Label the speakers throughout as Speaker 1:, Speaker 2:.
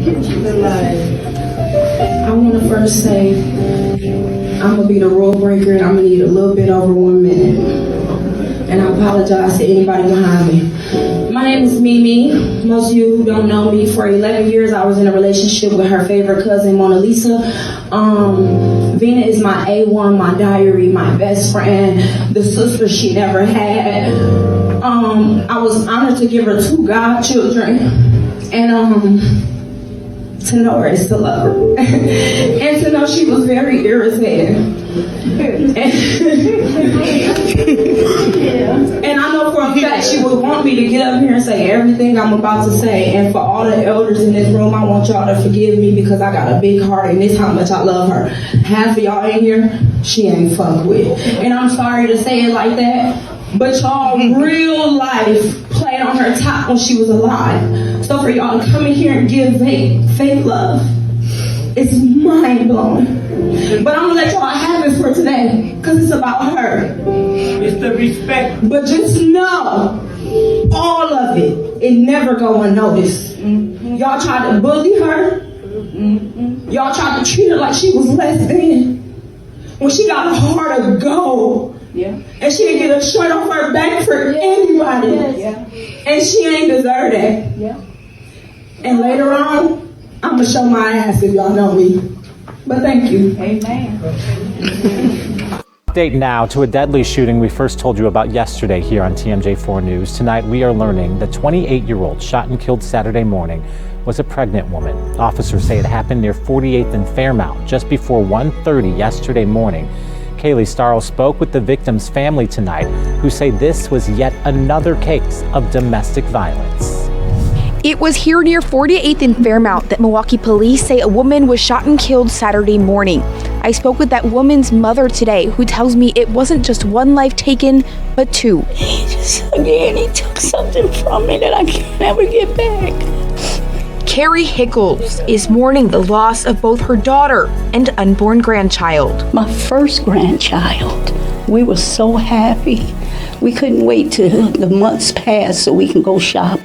Speaker 1: I want to first say I'm going to be the rule breaker and I'm going to need a little bit over 1 minute. And I apologize to anybody behind me. My name is Mimi. Most of you who don't know me, for 11 years I was in a relationship with her favorite cousin, Mona Lisa. Vina is my A1, my diary, my best friend, the sister she never had. I was honored to give her 2 godchildren. And to know her is to love her. And to know she was very irritated. And I know for a fact she would want me to get up here and say everything I'm about to say. And for all the elders in this room, I want y'all to forgive me because I got a big heart and this is how much I love her. Half of y'all in here, she ain't fucked with. And I'm sorry to say it like that, but y'all real life played on her top when she was alive. So for y'all to come in here and give fake love, it's mind-blowing. But I'm gonna let y'all have it for today, because it's about her.
Speaker 2: It's the respect.
Speaker 1: But just know, all of it never go unnoticed. Y'all tried to bully her. Y'all tried to treat her like she was less than. When she got a heart of gold. Yeah. And she didn't get a shirt off her back for anybody. Yeah. And she ain't deserve that. Yeah. And later on, I'm going to show my ass if y'all know me. But thank you.
Speaker 3: Amen.
Speaker 4: Update now to a deadly shooting we first told you about yesterday here on TMJ4 News. Tonight, we are learning the 28-year-old shot and killed Saturday morning was a pregnant woman. Officers say it happened near 48th and Fairmount just before 1:30 yesterday morning. Kaylee Starl spoke with the victim's family tonight, who say this was yet another case of domestic violence.
Speaker 5: It was here near 48th and Fairmount that Milwaukee police say a woman was shot and killed Saturday morning. I spoke with that woman's mother today, who tells me it wasn't just one life taken, but 2.
Speaker 6: He took something from me that I can't ever get back.
Speaker 5: Carrie Hickles is mourning the loss of both her daughter and unborn grandchild.
Speaker 6: My first grandchild. We were so happy. We couldn't wait till the months passed so we can go shop.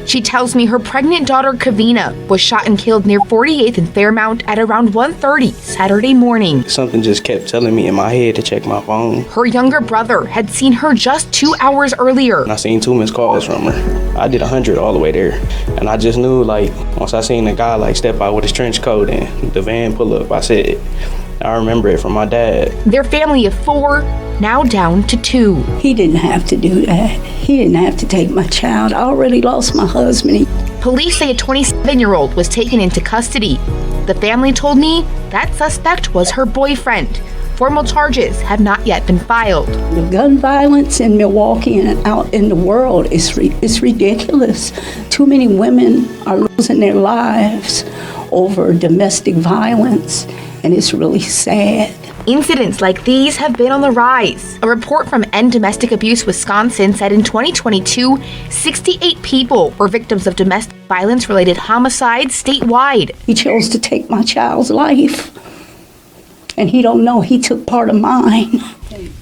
Speaker 5: She tells me her pregnant daughter, Kuvina, was shot and killed near 48th and Fairmount at around 1:30 Saturday morning.
Speaker 7: Something just kept telling me in my head to check my phone.
Speaker 5: Her younger brother had seen her just 2 hours earlier.
Speaker 7: And I seen 2 missed calls from her. I did 100 all the way there. And I just knew, once I seen the guy, step out with his trench coat and the van pull up, I said, I remember it from my dad.
Speaker 5: Their family of 4, now down to 2.
Speaker 6: He didn't have to do that. He didn't have to take my child. I already lost my husband.
Speaker 5: Police say a 27-year-old was taken into custody. The family told me that suspect was her boyfriend. Formal charges have not yet been filed.
Speaker 6: The gun violence in Milwaukee and out in the world is ridiculous. Too many women are losing their lives over domestic violence, and it's really sad.
Speaker 5: Incidents like these have been on the rise. A report from End Domestic Abuse Wisconsin said in 2022, 68 people were victims of domestic violence-related homicides statewide.
Speaker 6: He chose to take my child's life, and he don't know he took part of mine.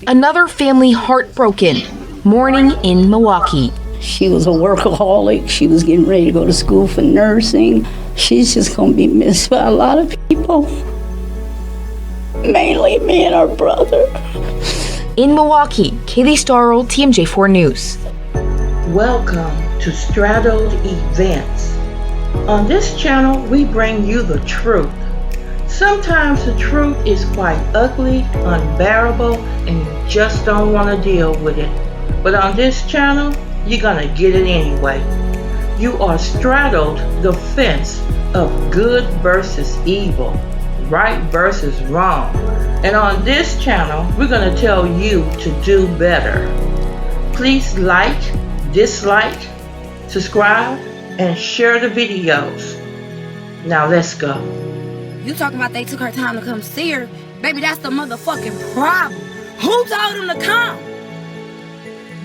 Speaker 5: Another family heartbroken, mourning in Milwaukee.
Speaker 6: She was a workaholic. She was getting ready to go to school for nursing. She's just going to be missed by a lot of people. Mainly me and her brother.
Speaker 5: In Milwaukee, Kaylee Starl, TMJ4 News.
Speaker 8: Welcome to Straddled Events. On this channel, we bring you the truth. Sometimes the truth is quite ugly, unbearable, and you just don't want to deal with it. But on this channel, you're gonna get it anyway. You are straddled the fence of good versus evil, right versus wrong. And on this channel, we're going to tell you to do better. Please like, dislike, subscribe, and share the videos. Now let's go.
Speaker 9: You talking about they took her time to come see her? Baby, that's the motherfucking problem. Who told them to come?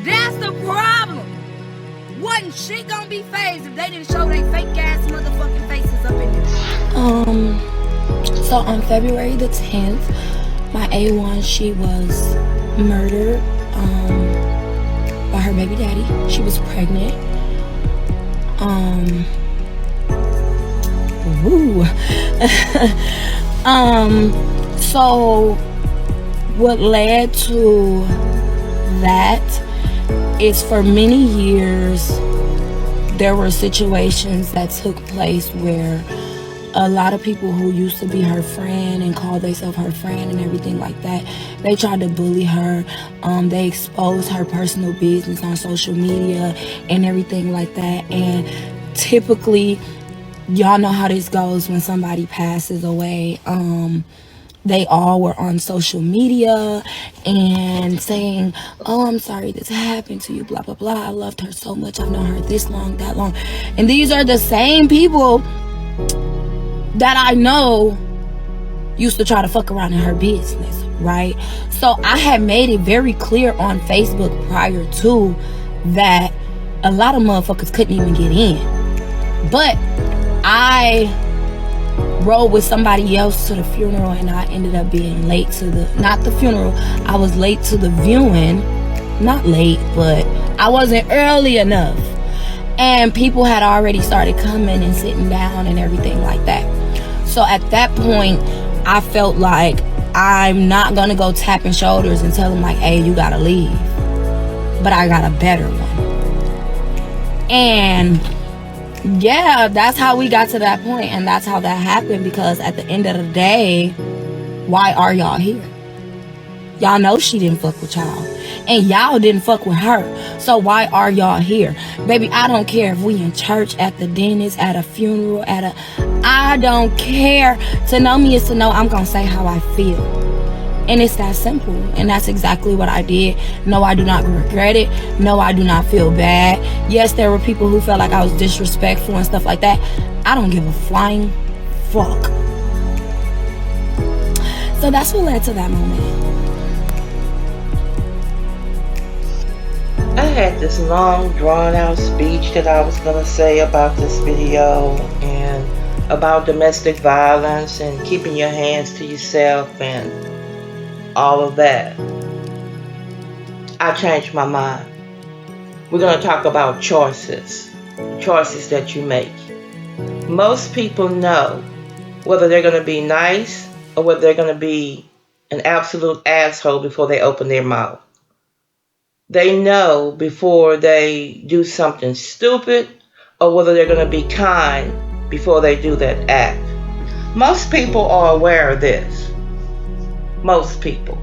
Speaker 9: That's the problem. Wasn't she gonna be phased if they didn't show their fake ass motherfucking faces up in there?
Speaker 10: So on February the 10th, my A1, she was murdered by her baby daddy. She was pregnant. Woo. So what led to that is for many years there were situations that took place where a lot of people who used to be her friend and called themselves her friend and everything like that, they tried to bully her. They exposed her personal business on social media and everything like that. And typically, y'all know how this goes when somebody passes away. They all were on social media and saying, oh, I'm sorry this happened to you, blah, blah, blah. I loved her so much. I've known her this long, that long. And these are the same people that I know used to try to fuck around in her business, right? So I had made it very clear on Facebook prior to that a lot of motherfuckers couldn't even get in. But I rode with somebody else to the funeral, and I ended up being late to not the funeral, I was late to the viewing. Not late, but I wasn't early enough. And people had already started coming and sitting down and everything like that. So at that point, I felt like I'm not gonna go tapping shoulders and tell them like, hey, you gotta leave. But I got a better one. And yeah, that's how we got to that point, and that's how that happened, because at the end of the day, why are y'all here? Y'all know she didn't fuck with y'all, and y'all didn't fuck with her. So why are y'all here? Baby, I don't care if we in church, at the dentist, at a funeral, I don't care. To know me is to know I'm gonna say how I feel. And it's that simple. And that's exactly what I did. No, I do not regret it. No, I do not feel bad. Yes, there were people who felt like I was disrespectful and stuff like that. I don't give a flying fuck. So that's what led to that moment.
Speaker 8: I had this long, drawn-out speech that I was going to say about this video and about domestic violence and keeping your hands to yourself and all of that. I changed my mind. We're going to talk about choices that you make. Most people know whether they're going to be nice or whether they're going to be an absolute asshole before they open their mouth. They know before they do something stupid or whether they're going to be kind before they do that act. Most people are aware of this. Most people.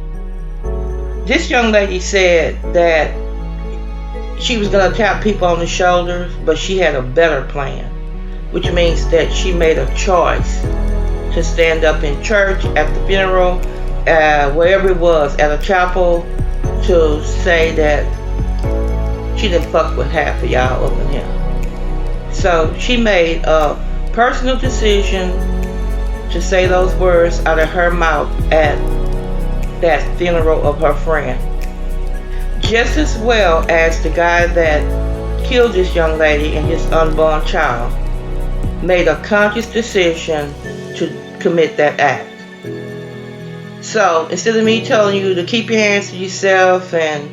Speaker 8: This young lady said that she was going to tap people on the shoulders, but she had a better plan, which means that she made a choice to stand up in church, at the funeral, wherever it was, at a chapel, to say that she didn't fuck with half of y'all over here. So she made a personal decision to say those words out of her mouth at that funeral of her friend. Just as well as the guy that killed this young lady and his unborn child made a conscious decision to commit that act. So instead of me telling you to keep your hands to yourself and,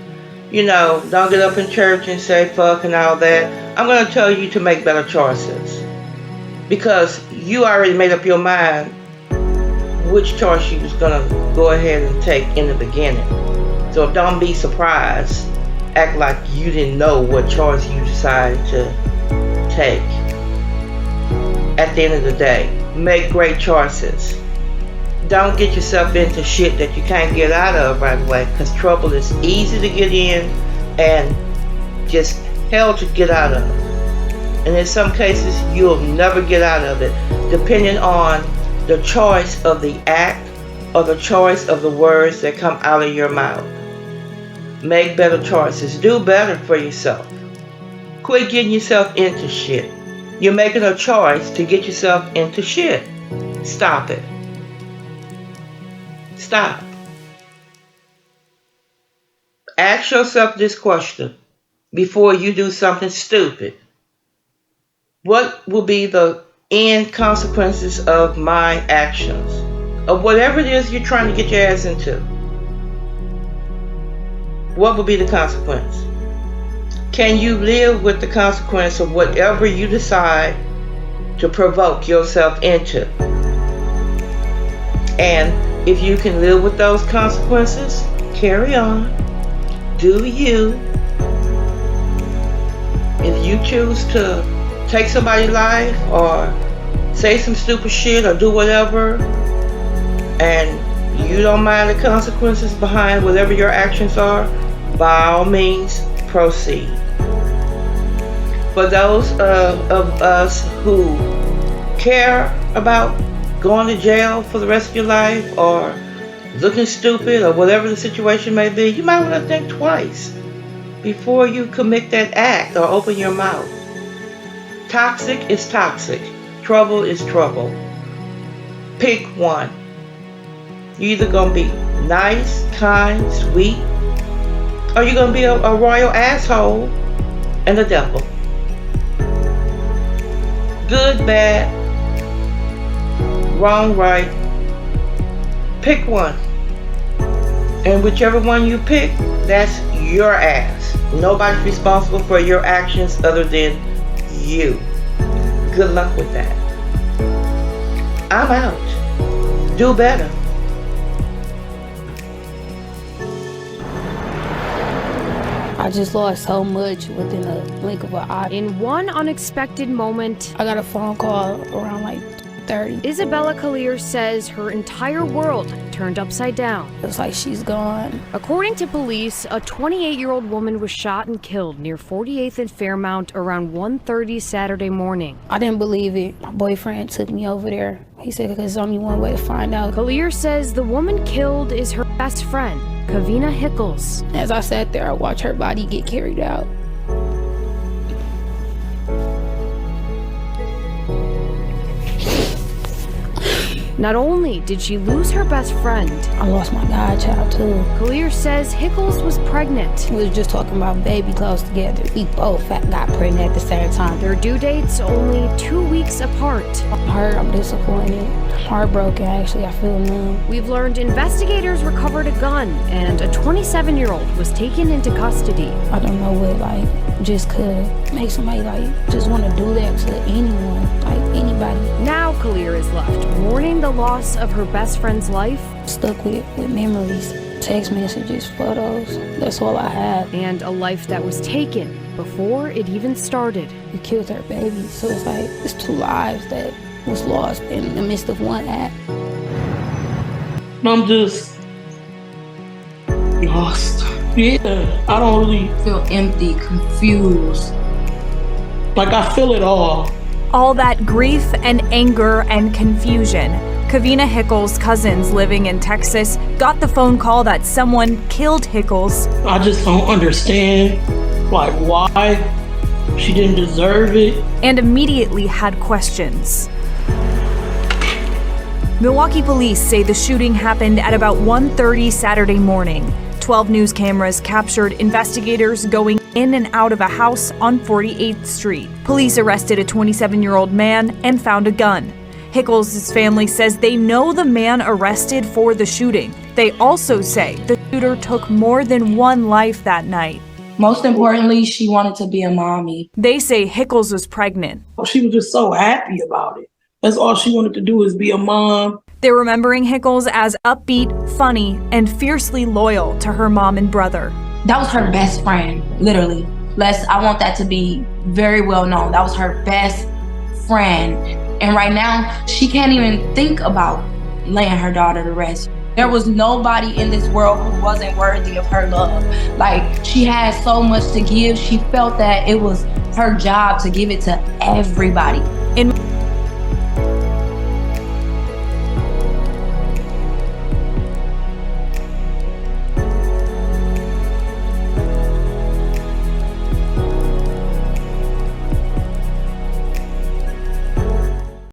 Speaker 8: don't get up in church and say fuck and all that, I'm going to tell you to make better choices. Because you already made up your mind which choice you was going to go ahead and take in the beginning. So don't be surprised. Act like you didn't know what choice you decided to take. At the end of the day, make great choices. Don't get yourself into shit that you can't get out of right away, because trouble is easy to get in and just hell to get out of. And in some cases, you'll never get out of it, depending on the choice of the act or the choice of the words that come out of your mouth. Make better choices. Do better for yourself. Quit getting yourself into shit. You're making a choice to get yourself into shit. Stop it. Stop. Ask yourself this question before you do something stupid. What will be the end consequences of my actions? Of whatever it is you're trying to get your ass into. What will be the consequence? Can you live with the consequence of whatever you decide to provoke yourself into. And if you can live with those consequences, carry on. Do you. If you choose to take somebody's life or say some stupid shit or do whatever, and you don't mind the consequences behind whatever your actions are, by all means, proceed. For those of us who care about going to jail for the rest of your life or looking stupid or whatever the situation may be, you might want to think twice before you commit that act or open your mouth. Toxic is toxic. Trouble is trouble. Pick one. You're either going to be nice, kind, sweet, or you're going to be a royal asshole and a devil. Good, bad, wrong, right. Pick one. And whichever one you pick, that's your ass. Nobody's responsible for your actions other than you. Good luck with that. I'm out. Do better.
Speaker 10: I just lost so much within a blink of an eye.
Speaker 3: In one unexpected moment,
Speaker 10: I got a phone call around like 30.
Speaker 3: Isabella Collier says her entire world turned upside down.
Speaker 10: It was like she's gone.
Speaker 3: According to police, a 28-year-old woman was shot and killed near 48th and Fairmount around 1:30 Saturday morning.
Speaker 10: I didn't believe it. My boyfriend took me over there. He said there's only one way to find out.
Speaker 3: Collier says the woman killed is her best friend, Kuvina Hickles.
Speaker 10: As I sat there, I watched her body get carried out.
Speaker 3: Not only did she lose her best friend,
Speaker 10: I lost my godchild too.
Speaker 3: Collier says Hickles was pregnant.
Speaker 10: We was just talking about baby clothes together. We both got pregnant at the same time.
Speaker 3: Their due dates only 2 weeks apart.
Speaker 10: I'm hurt, I'm disappointed, heartbroken actually, I feel numb.
Speaker 3: We've learned investigators recovered a gun and a 27-year-old was taken into custody.
Speaker 10: I don't know what just could make somebody just want to do that to anyone, anybody.
Speaker 3: Now Collier is left mourning the loss of her best friend's life.
Speaker 10: Stuck with memories, text messages, photos. That's all I have.
Speaker 3: And a life that was taken before it even started.
Speaker 10: We killed her baby, so it's two lives that was lost in the midst of one act.
Speaker 11: I'm just lost. Yeah, I don't really
Speaker 12: feel empty, confused.
Speaker 11: I feel it all.
Speaker 13: All that grief and anger and confusion. Kuvina Hickles' cousins living in Texas got the phone call that someone killed Hickles.
Speaker 11: I just don't understand, why she didn't deserve it.
Speaker 13: And immediately had questions. Milwaukee police say the shooting happened at about 1:30 Saturday morning. 12 news cameras captured investigators going in and out of a house on 48th Street. Police arrested a 27-year-old man and found a gun. Hickles' family says they know the man arrested for the shooting. They also say the shooter took more than one life that night.
Speaker 12: Most importantly, she wanted to be a mommy.
Speaker 13: They say Hickles was pregnant.
Speaker 11: She was just so happy about it. That's all she wanted to do is be a mom.
Speaker 13: They're remembering Hickles as upbeat, funny, and fiercely loyal to her mom and brother.
Speaker 12: That was her best friend, literally. I want that to be very well known. That was her best friend. And right now, she can't even think about laying her daughter to rest. There was nobody in this world who wasn't worthy of her love. She had so much to give. She felt that it was her job to give it to everybody.